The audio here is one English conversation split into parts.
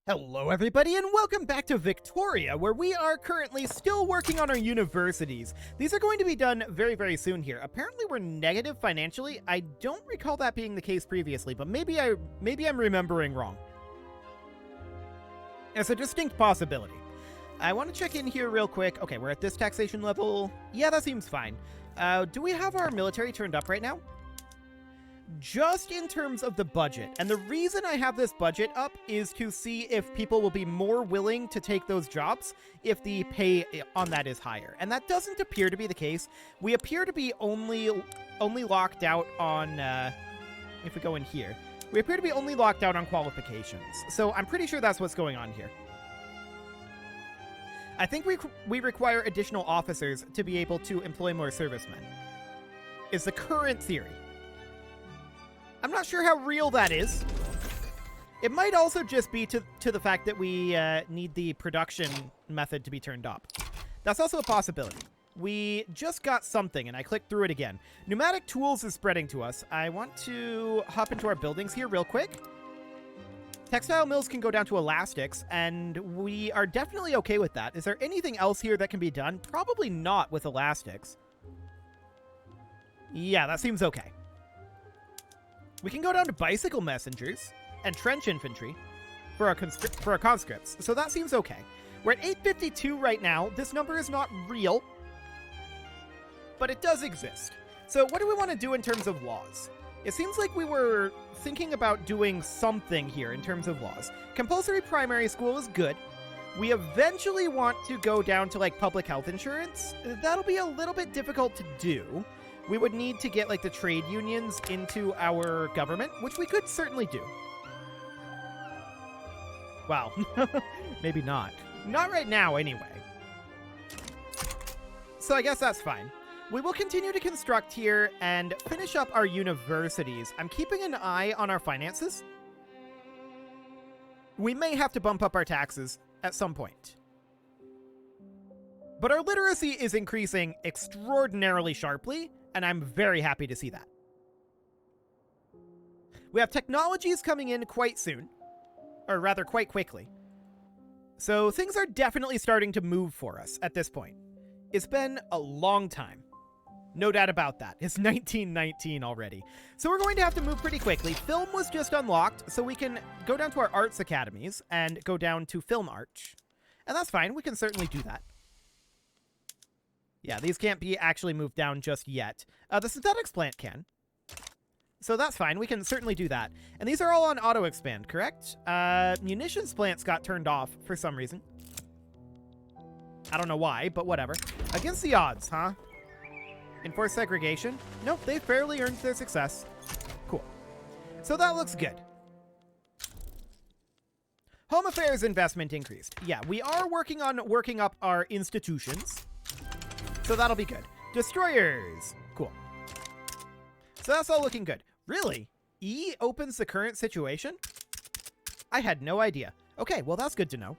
Hello everybody and welcome back to Victoria, where we are currently still working on our universities. These are going to be done very soon here. Apparently we're negative financially. I don't recall that being the case previously, but maybe I'm remembering wrong. It's a distinct possibility. I want to check in here real quick. Okay, we're at this taxation level. Yeah, that seems fine. Do we have our military turned up right now? Just in terms of the budget. And the reason I have this budget up is to see if people will be more willing to take those jobs if the pay on that is higher. And that doesn't appear to be the case. We appear to be only locked out on, if we go in here, we appear to be only locked out on qualifications. So I'm pretty sure that's what's going on here. I think we require additional officers to be able to employ more servicemen, is the current theory. I'm not sure how real that is. It might also just be to the fact that we need the production method to be turned up. That's also a possibility. We just got something, and I clicked through it again. Pneumatic tools is spreading to us. I want to hop into our buildings here real quick. Textile mills can go down to elastics, and we are definitely okay with that. Is there anything else here that can be done? Probably not with elastics. Yeah, that seems okay. We can go down to bicycle messengers and trench infantry for our conscripts, so that seems okay. We're at 852 right now. This number is not real, but it does exist. So what do we want to do in terms of laws? It seems like we were thinking about doing something here in terms of laws. Compulsory primary school is good. We eventually want to go down to like public health insurance. That'll be a little bit difficult to do. We would need to get, like, the trade unions into our government, which we could certainly do. Wow. Maybe not. Not right now, anyway. So I guess that's fine. We will continue to construct here and finish up our universities. I'm keeping an eye on our finances. We may have to bump up our taxes at some point. But our literacy is increasing extraordinarily sharply, and I'm very happy to see that. We have technologies coming in quite soon, or rather quite quickly. So things are definitely starting to move for us at this point. It's been a long time. No doubt about that. It's 1919 already. So we're going to have to move pretty quickly. Film was just unlocked, so we can go down to our arts academies and go down to Film Arch. And that's fine. We can certainly do that. Yeah, these can't be actually moved down just yet. The synthetics plant can. So that's fine. We can certainly do that. And these are all on auto-expand, correct? Munitions plants got turned off for some reason. I don't know why, but whatever. Against the odds, huh? Enforce segregation? Nope, they fairly earned their success. Cool. So that looks good. Home affairs investment increased. Yeah, we are working on working up our institutions. So that'll be good. Destroyers. Cool. So that's all looking good. Really? E opens the current situation? I had no idea. Okay, well, that's good to know.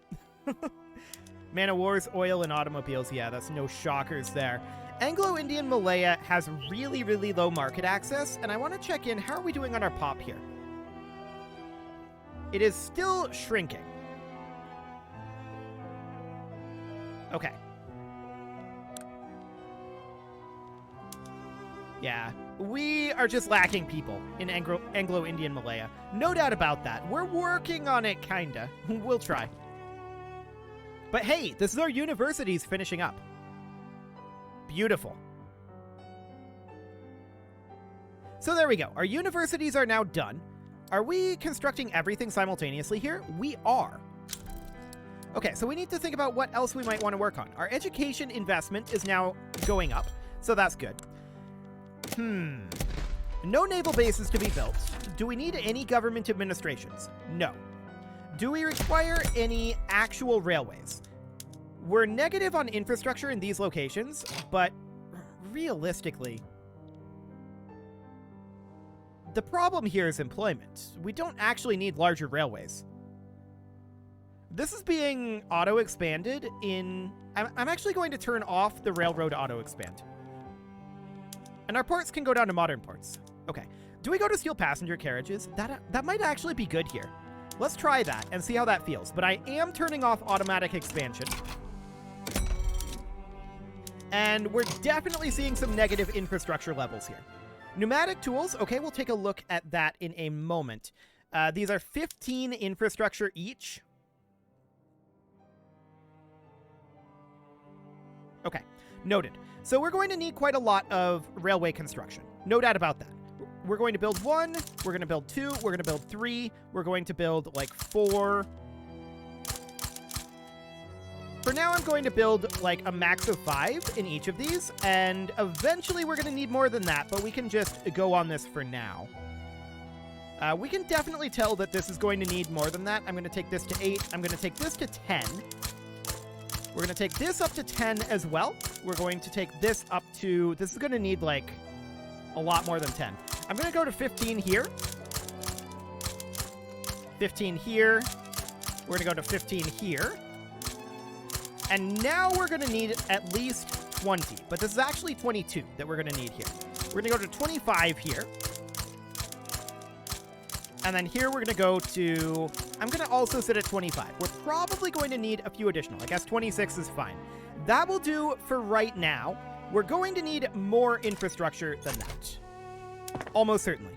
Man of Wars, oil, and automobiles. Yeah, that's no shockers there. Anglo-Indian Malaya has really low market access, and I want to check in. How are we doing on our pop here? It is still shrinking. Okay. Yeah, we are just lacking people in Anglo-Indian Malaya. No doubt about that. We're working on it, kinda. We'll try. But hey, this is our universities finishing up. Beautiful. So there we go. Our universities are now done. Are we constructing everything simultaneously here? We are. Okay, so we need to think about what else we might want to work on. Our education investment is now going up, so that's good. No naval bases to be built. Do we need any government administrations? No. Do we require any actual railways? We're negative on infrastructure in these locations, but realistically, the problem here is employment. We don't actually need larger railways. This is being auto-expanded in... I'm actually going to turn off the railroad auto-expand. And our ports can go down to modern ports. Okay. Do we go to steel passenger carriages? That might actually be good here. Let's try that and see how that feels. But I am turning off automatic expansion. And we're definitely seeing some negative infrastructure levels here. Pneumatic tools. Okay, we'll take a look at that in a moment. These are 15 infrastructure each. Okay, noted. So we're going to need quite a lot of railway construction. No doubt about that. We're going to build 1, we're going to build 2, we're going to build 3, we're going to build like 4. For now, I'm going to build like a max of 5 in each of these, and eventually we're going to need more than that, but we can just go on this for now. We can definitely tell that this is going to need more than that. I'm going to take this to 8. I'm going to take this to 10. We're going to take this up to 10 as well. We're going to take this up to... This is going to need like a lot more than 10. I'm going to go to 15 here. 15 here. We're going to go to 15 here. And now we're going to need at least 20. But this is actually 22 that we're going to need here. We're going to go to 25 here. And then here we're going to go to... I'm going to also sit at 25. We're probably going to need a few additional. I guess 26 is fine. That will do for right now. We're going to need more infrastructure than that. Almost certainly.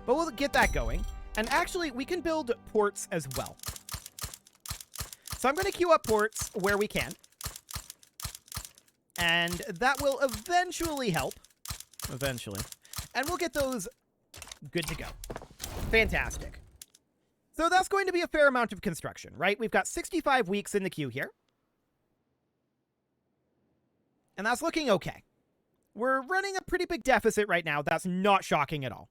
But we'll get that going. And actually, we can build ports as well. So I'm going to queue up ports where we can. And that will eventually help. Eventually. And we'll get those good to go. Fantastic. So that's going to be a fair amount of construction, right? We've got 65 weeks in the queue here. And that's looking okay. We're running a pretty big deficit right now. That's not shocking at all.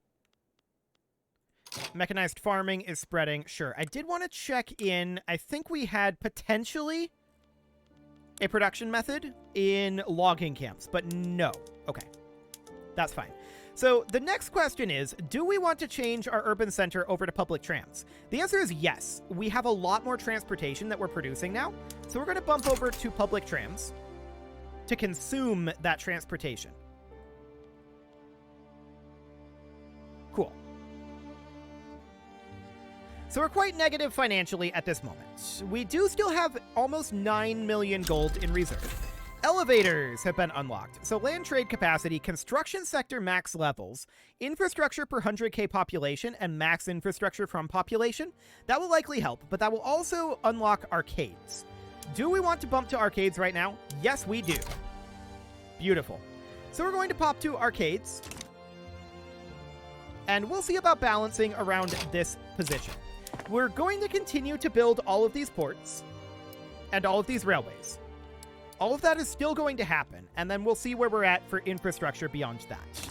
Mechanized farming is spreading. Sure. I did want to check in. I think we had potentially a production method in logging camps, but no. Okay. That's fine. So the next question is, do we want to change our urban center over to public trams? The answer is yes. We have a lot more transportation that we're producing now. So we're going to bump over to public trams to consume that transportation. Cool. So we're quite negative financially at this moment. We do still have almost 9 million gold in reserve. Elevators have been unlocked. So land trade capacity, construction sector max levels, infrastructure per 100k population, and max infrastructure from population. That will likely help, but that will also unlock arcades. Do we want to bump to arcades right now? Yes, we do. Beautiful. So we're going to pop to arcades. And we'll see about balancing around this position. We're going to continue to build all of these ports and all of these railways. All of that is still going to happen, and then we'll see where we're at for infrastructure beyond that.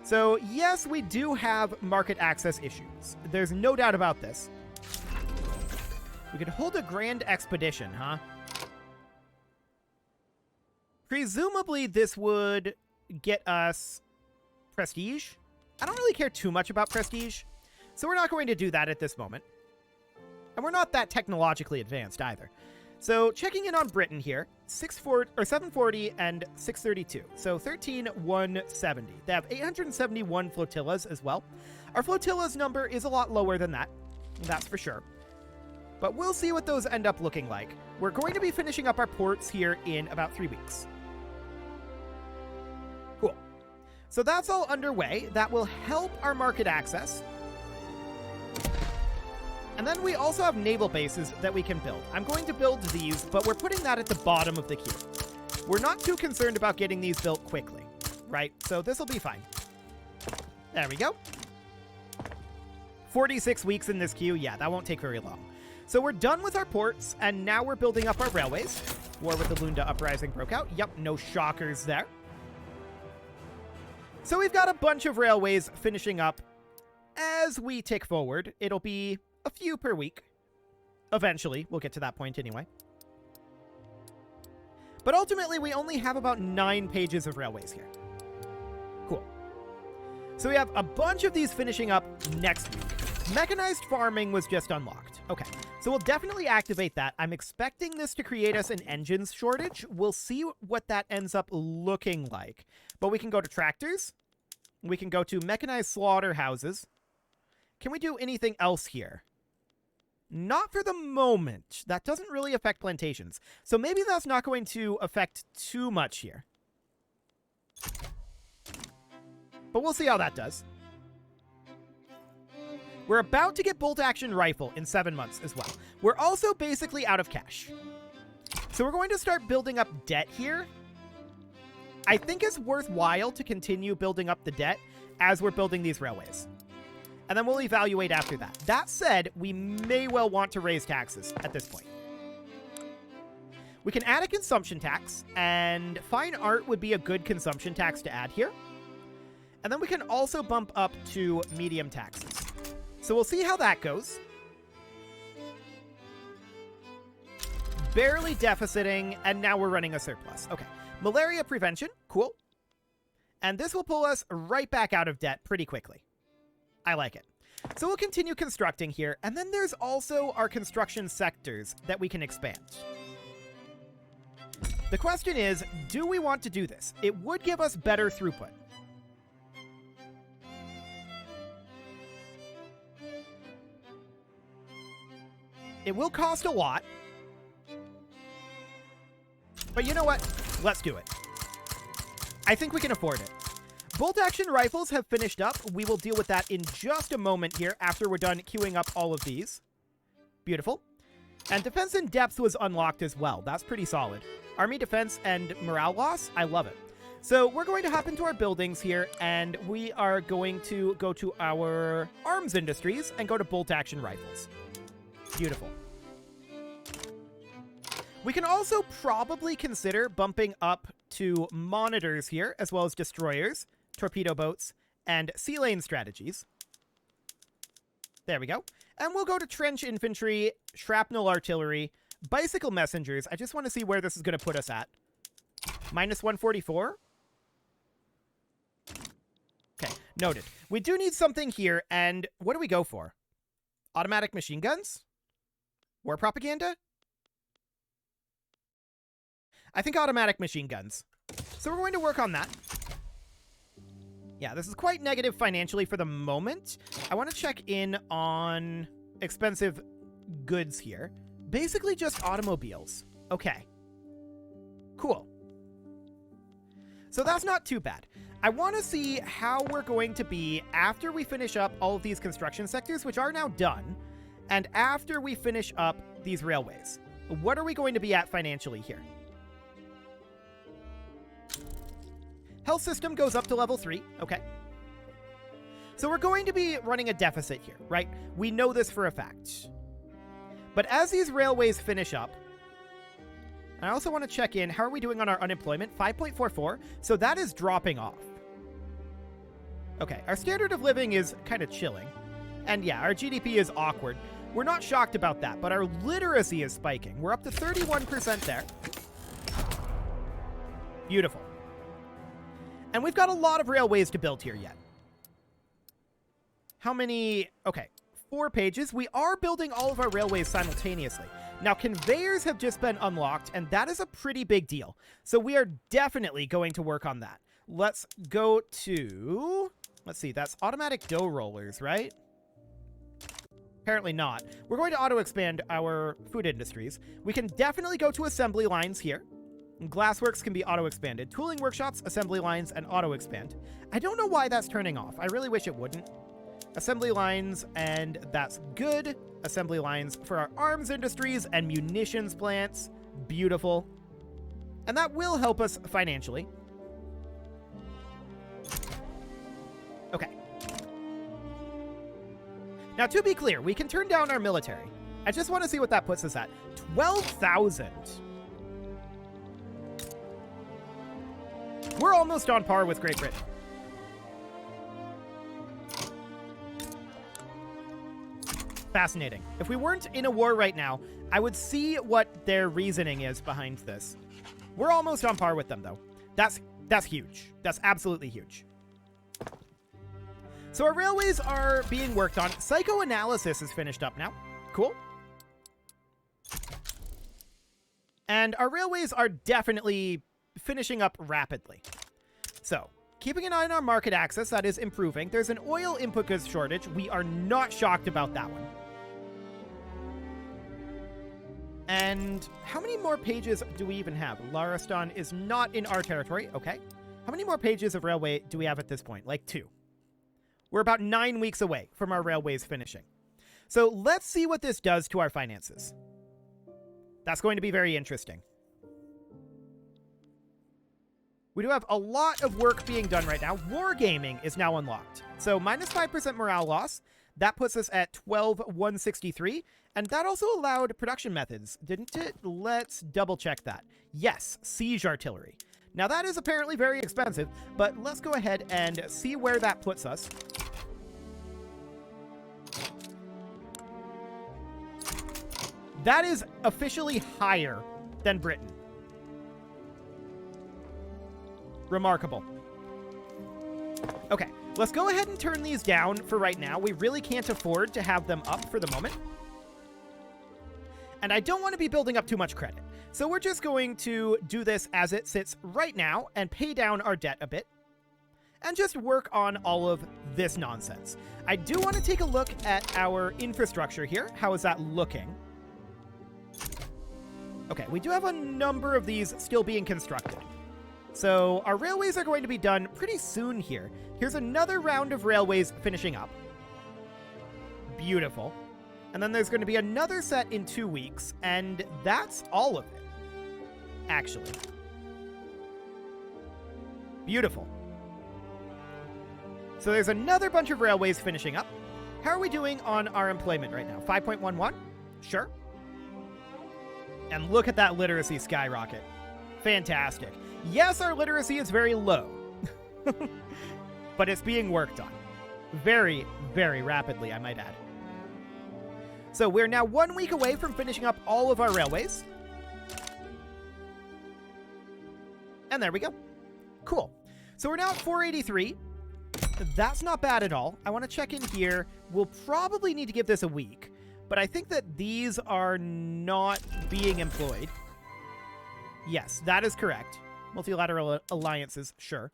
So, yes, we do have market access issues. There's no doubt about this. We could hold a grand expedition, huh? Presumably, this would get us prestige. I don't really care too much about prestige, so we're not going to do that at this moment. And we're not that technologically advanced either. So checking in on Britain here, 740 and 632. So 13,170. They have 871 flotillas as well. Our flotillas number is a lot lower than that. That's for sure. But we'll see what those end up looking like. We're going to be finishing up our ports here in about 3 weeks. Cool. So that's all underway. That will help our market access. And then we also have naval bases that we can build. I'm going to build these, but we're putting that at the bottom of the queue. We're not too concerned about getting these built quickly, right? So this will be fine. There we go. 46 weeks in this queue. Yeah, that won't take very long. So we're done with our ports, and now we're building up our railways. War with the Lunda Uprising broke out. Yep, no shockers there. So we've got a bunch of railways finishing up. As we tick forward, it'll be a few per week. Eventually, we'll get to that point anyway. But ultimately, we only have about 9 pages of railways here. Cool. So we have a bunch of these finishing up next week. Mechanized farming was just unlocked. Okay, so we'll definitely activate that. I'm expecting this to create us an engines shortage. We'll see what that ends up looking like. But we can go to tractors. We can go to mechanized slaughterhouses. Can we do anything else here? Not for the moment. That doesn't really affect plantations. So maybe that's not going to affect too much here. But we'll see how that does. We're about to get bolt-action rifle in 7 months as well. We're also basically out of cash. So we're going to start building up debt here. I think it's worthwhile to continue building up the debt as we're building these railways. And then we'll evaluate after that. That said, we may well want to raise taxes at this point. We can add a consumption tax, and fine art would be a good consumption tax to add here. And then we can also bump up to medium taxes. So we'll see how that goes. Barely deficiting, and now we're running a surplus. Okay, malaria prevention, cool. And this will pull us right back out of debt pretty quickly. I like it. So we'll continue constructing here, and then there's also our construction sectors that we can expand. The question is, do we want to do this? It would give us better throughput. It will cost a lot. But you know what? Let's do it. I think we can afford it. Bolt-action rifles have finished up. We will deal with that in just a moment here after we're done queuing up all of these. Beautiful. And defense in depth was unlocked as well. That's pretty solid. Army defense and morale loss. I love it. So we're going to hop into our buildings here, and we are going to go to our arms industries and go to bolt-action rifles. Beautiful. We can also probably consider bumping up to monitors here, as well as destroyers, torpedo boats, and sea lane strategies. There we go. And we'll go to trench infantry, shrapnel artillery, bicycle messengers. I just want to see where this is going to put us at. Minus 144. Okay, noted. We do need something here, and what do we go for? Automatic machine guns? War propaganda? I think automatic machine guns. So we're going to work on that. Yeah, this is quite negative financially for the moment. I want to check in on expensive goods here. Basically just automobiles. Okay. Cool. So that's not too bad. I want to see how we're going to be after we finish up all of these construction sectors, which are now done, and after we finish up these railways. What are we going to be at financially here? Health system goes up to level 3. Okay. So we're going to be running a deficit here, right? We know this for a fact. But as these railways finish up, I also want to check in. How are we doing on our unemployment? 5.44. So that is dropping off. Okay. Our standard of living is kind of chilling. And yeah, our GDP is awkward. We're not shocked about that, but our literacy is spiking. We're up to 31% there. Beautiful. And we've got a lot of railways to build here yet. How many? Okay, 4 pages. We are building all of our railways simultaneously. Now, conveyors have just been unlocked, and that is a pretty big deal. So we are definitely going to work on that. Let's go to... Let's see, that's automatic dough rollers, right? Apparently not. We're going to auto-expand our food industries. We can definitely go to assembly lines here. Glassworks can be auto-expanded. Tooling workshops, assembly lines, and auto-expand. I don't know why that's turning off. I really wish it wouldn't. Assembly lines, and that's good. Assembly lines for our arms industries and munitions plants. Beautiful. And that will help us financially. Okay. Now, to be clear, we can turn down our military. I just want to see what that puts us at. 12,000. We're almost on par with Great Britain. Fascinating. If we weren't in a war right now, I would see what their reasoning is behind this. We're almost on par with them, though. That's huge. That's absolutely huge. So our railways are being worked on. Psychoanalysis is finished up now. Cool. And our railways are definitely finishing up rapidly. So, keeping an eye on our market access. That is improving. There's an oil input goods shortage. We are not shocked about that one. And how many more pages do we even have? Laristan is not in our territory. Okay. How many more pages of railway do we have at this point? Like 2. We're about 9 weeks away from our railways finishing. So let's see what this does to our finances. That's going to be very interesting. We do have a lot of work being done right now. Wargaming is now unlocked. So minus 5% morale loss. That puts us at 12,163. And that also allowed production methods, didn't it? Let's double check that. Yes, siege artillery. Now that is apparently very expensive, but let's go ahead and see where that puts us. That is officially higher than Britain. Remarkable. Okay, let's go ahead and turn these down for right now. We really can't afford to have them up for the moment. And I don't want to be building up too much credit. So we're just going to do this as it sits right now and pay down our debt a bit. And just work on all of this nonsense. I do want to take a look at our infrastructure here. How is that looking? Okay, we do have a number of these still being constructed. So our railways are going to be done pretty soon here. Here's another round of railways finishing up. Beautiful. And then there's going to be another set in 2 weeks, and that's all of it, actually. Beautiful. So there's another bunch of railways finishing up. How are we doing on our employment right now? 5.11? Sure. And look at that literacy skyrocket. Fantastic. Yes, our literacy is very low, but it's being worked on. Very, very rapidly, I might add. So we're now 1 week away from finishing up all of our railways. And there we go. Cool. So we're now at 483. That's not bad at all. I want to check in here. We'll probably need to give this a week, but I think that these are not being employed. Yes, that is correct. Multilateral alliances, sure.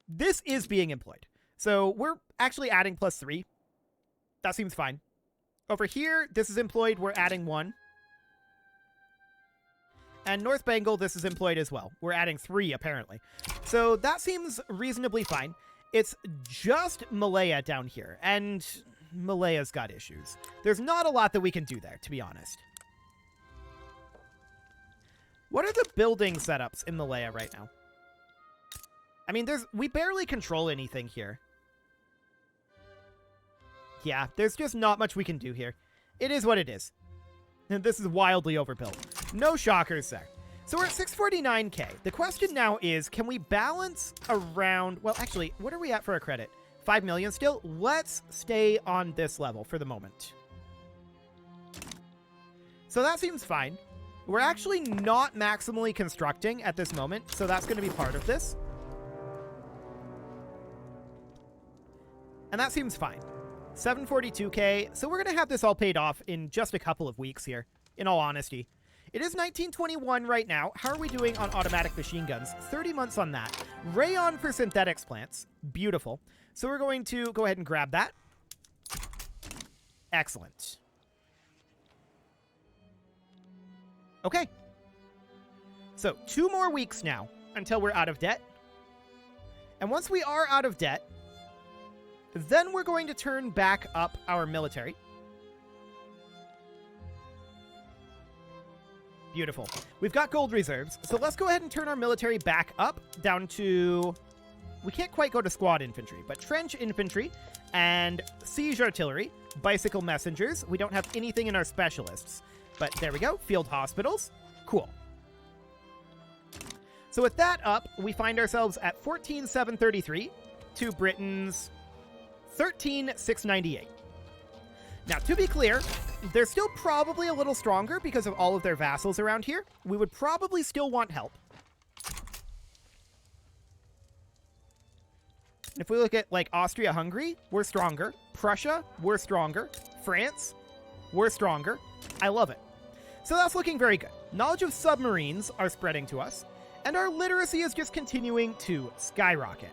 This is being employed. So we're actually adding +3. That seems fine. Over here, this is employed. We're adding 1. And North Bengal, this is employed as well. We're adding 3, apparently. So that seems reasonably fine. It's just Malaya down here. And Malaya's got issues. There's not a lot that we can do there, to be honest. What are the building setups in Malaya right now? I mean, we barely control anything here. Yeah, there's just not much we can do here. It is what it is. And this is wildly overbuilt. No shockers there. So we're at 649k. The question now is, can we balance around... Well, actually, what are we at for our credit? 5 million still? Let's stay on this level for the moment. So that seems fine. We're actually not maximally constructing at this moment, so that's going to be part of this. And that seems fine. 742k, so we're going to have this all paid off in just a couple of weeks here, in all honesty. It is 1921 right now. How are we doing on automatic machine guns? 30 months on that. Rayon for synthetics plants. Beautiful. So we're going to go ahead and grab that. Excellent. Okay. So 2 more weeks now until we're out of debt. And once we are out of debt, then we're going to turn back up our military. Beautiful. We've got gold reserves, so let's go ahead and turn our military back up down to... We can't quite go to squad infantry, but trench infantry and siege artillery, bicycle messengers. We don't have anything in our specialists, but there we go. Field hospitals. Cool. So with that up, we find ourselves at 14,733 to Britain's 13,698. Now, to be clear, they're still probably a little stronger because of all of their vassals around here. We would probably still want help. If we look at, like, Austria-Hungary, we're stronger. Prussia, we're stronger. France, we're stronger. I love it. So that's looking very good. Knowledge of submarines are spreading to us. And our literacy is just continuing to skyrocket.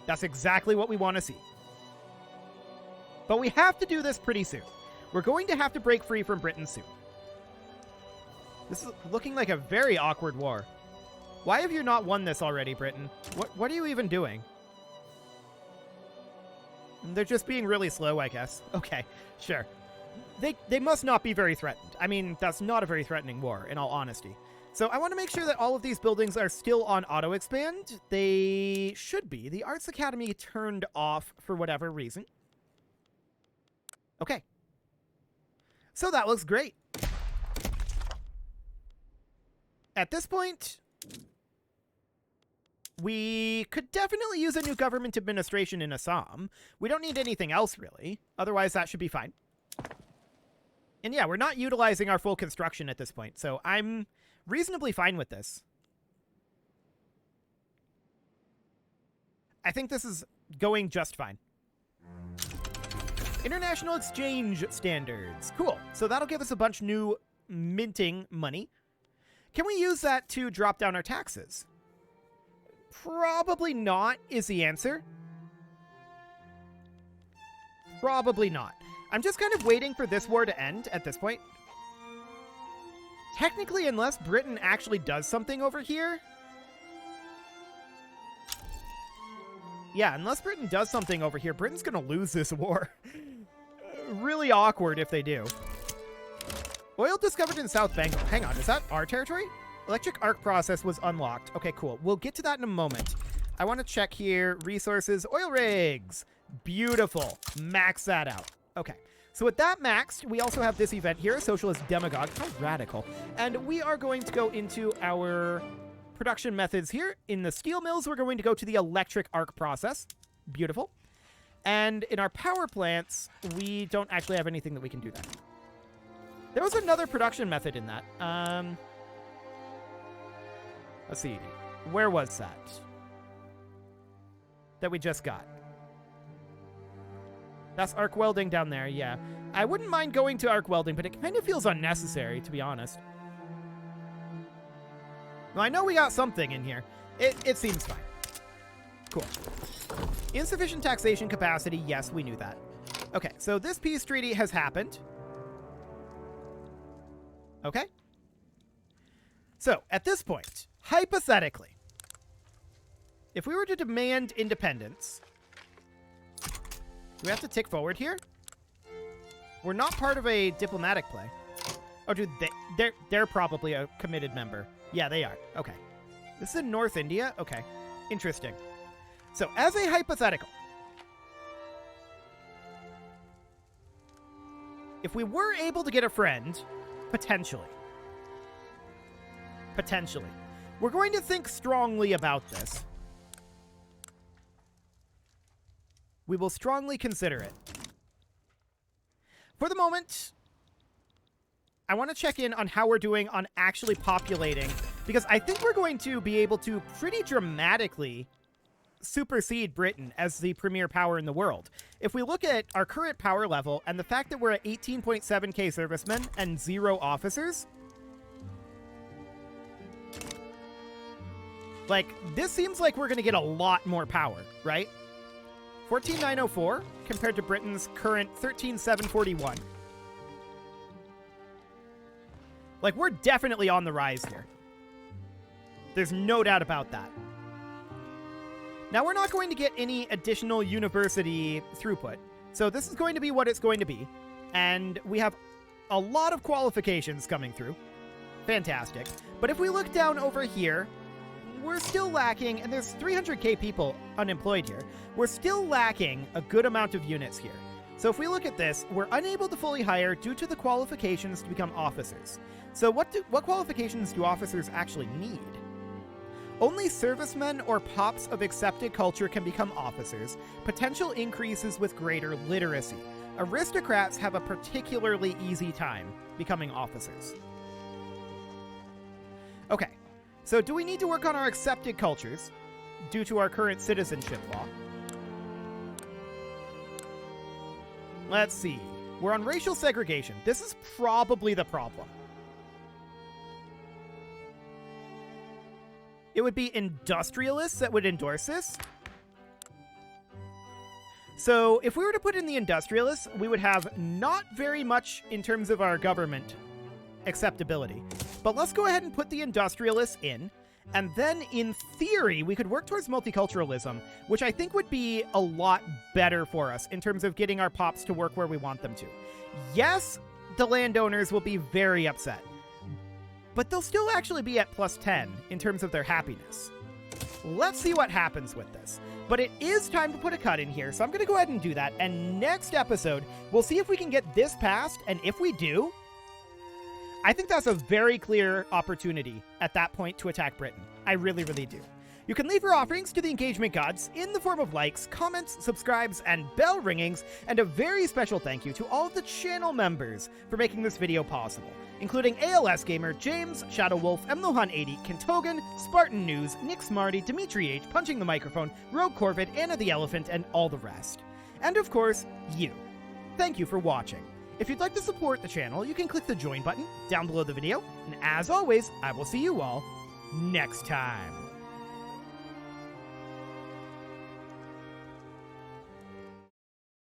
That's exactly what we want to see. But we have to do this pretty soon. We're going to have to break free from Britain soon. This is looking like a very awkward war. Why have you not won this already, Britain? What are you even doing? They're just being really slow, I guess. Okay, sure. They must not be very threatened. I mean, that's not a very threatening war, in all honesty. So I want to make sure that all of these buildings are still on auto-expand. They should be. The Arts Academy turned off for whatever reason. Okay. So that looks great. At this point, we could definitely use a new government administration in Assam. We don't need anything else, really. Otherwise, that should be fine. And yeah, we're not utilizing our full construction at this point, so I'm reasonably fine with this. I think this is going just fine. International exchange standards. Cool. So that'll give us a bunch new minting money. Can we use that to drop down our taxes? Probably not is the answer. Probably not. I'm just kind of waiting for this war to end at this point. Technically, unless Britain actually does something over here. Yeah, unless Britain does something over here, Britain's going to lose this war. Really awkward if they do. Oil discovered in South Bengal. Hang on, is that our territory? Electric arc process was unlocked. Okay, cool. We'll get to that in a moment. I want to check here. Resources, oil rigs. Beautiful. Max that out. Okay. So with that maxed, we also have this event here, Socialist Demagogue. How radical. And we are going to go into our production methods here. In the steel mills, we're going to go to the electric arc process. Beautiful. And in our power plants, we don't actually have anything that we can do that. There was another production method in that. Let's see. Where was that? That we just got. That's arc welding down there, yeah. I wouldn't mind going to arc welding, but it kind of feels unnecessary, to be honest. Well, I know we got something in here. It seems fine. Cool. Insufficient taxation capacity, yes, we knew that. Okay, so this peace treaty has happened. Okay. So, at this point, hypothetically, if we were to demand independence... Do we have to tick forward here? We're not part of a diplomatic play. Oh, dude, they're probably a committed member. Yeah, they are. Okay. This is in North India? Okay. Interesting. So, as a hypothetical, if we were able to get a friend, potentially, we're going to think strongly about this. We will strongly consider it. For the moment, I want to check in on how we're doing on actually populating, because I think we're going to be able to pretty dramatically supersede Britain as the premier power in the world. If we look at our current power level and the fact that we're at 18.7k servicemen and 0 officers, like, this seems like we're going to get a lot more power, right? 14,904 compared to Britain's current 13,741. Like, we're definitely on the rise here. There's no doubt about that. Now, we're not going to get any additional university throughput. So this is going to be what it's going to be. And we have a lot of qualifications coming through. Fantastic. But if we look down over here, we're still lacking, and there's 300k people unemployed here. We're still lacking a good amount of units here. So if we look at this, we're unable to fully hire due to the qualifications to become officers. So what qualifications do officers actually need? Only servicemen or pops of accepted culture can become officers. Potential increases with greater literacy. Aristocrats have a particularly easy time becoming officers. Okay. So do we need to work on our accepted cultures due to our current citizenship law? Let's see. We're on racial segregation. This is probably the problem. it would be industrialists that would endorse this. So if we were to put in the industrialists, we would have not very much in terms of our government acceptability. But let's go ahead and put the industrialists in. And then, in theory, we could work towards multiculturalism, which I think would be a lot better for us in terms of getting our pops to work where we want them to. Yes, the landowners will be very upset, but they'll still actually be at +10 in terms of their happiness. Let's see what happens with this. But it is time to put a cut in here, so I'm going to go ahead and do that. And next episode, we'll see if we can get this passed, and if we do, I think that's a very clear opportunity at that point to attack Britain. I really, really do. You can leave your offerings to the engagement gods in the form of likes, comments, subscribes, and bell ringings, and a very special thank you to all of the channel members for making this video possible, including ALS Gamer, James, Shadow Wolf, MLohan80, Kentogan, Spartan News, Nick Smarty, Dimitri H, Punching the Microphone, Rogue Corvid, Anna the Elephant, and all the rest. And of course, you. Thank you for watching. If you'd like to support the channel, you can click the join button down below the video, and as always, I will see you all next time.